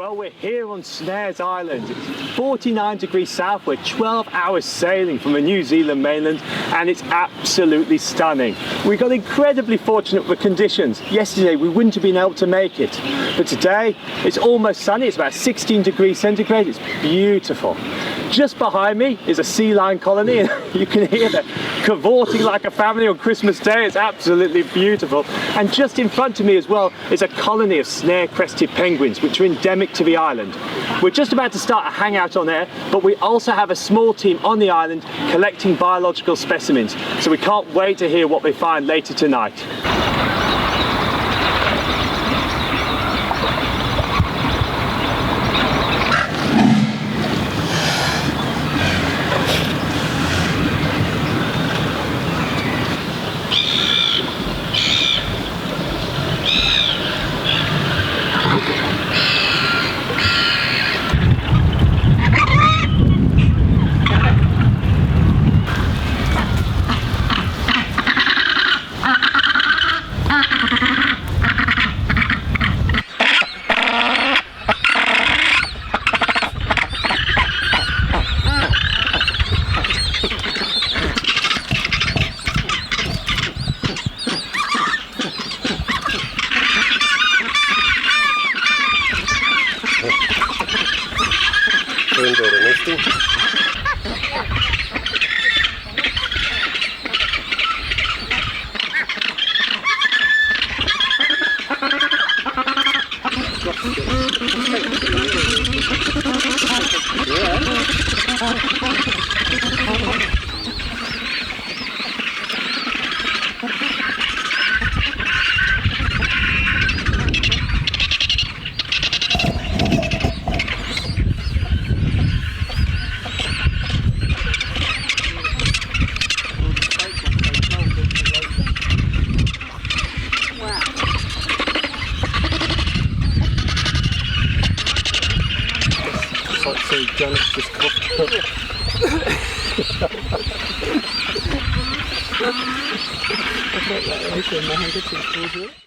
Well, we're here on Snares Island. It's 49 degrees south. We're 12 hours sailing from the New Zealand mainland, and it's absolutely stunning. We got incredibly fortunate with conditions. Yesterday we wouldn't have been able to make it, but today it's almost sunny. It's about 16 degrees centigrade. It's beautiful. Just behind me is a sea lion colony, and you can hear them cavorting like a family on Christmas Day. It's absolutely beautiful. And just in front of me as well is a colony of snare-crested penguins, which are endemic to the island. We're just about to start a hangout on there, but we also have a small team on the island collecting biological specimens, so we can't wait to hear what they find later tonight. Janet's just coughed up. I thought that was in my handkerchief, was it?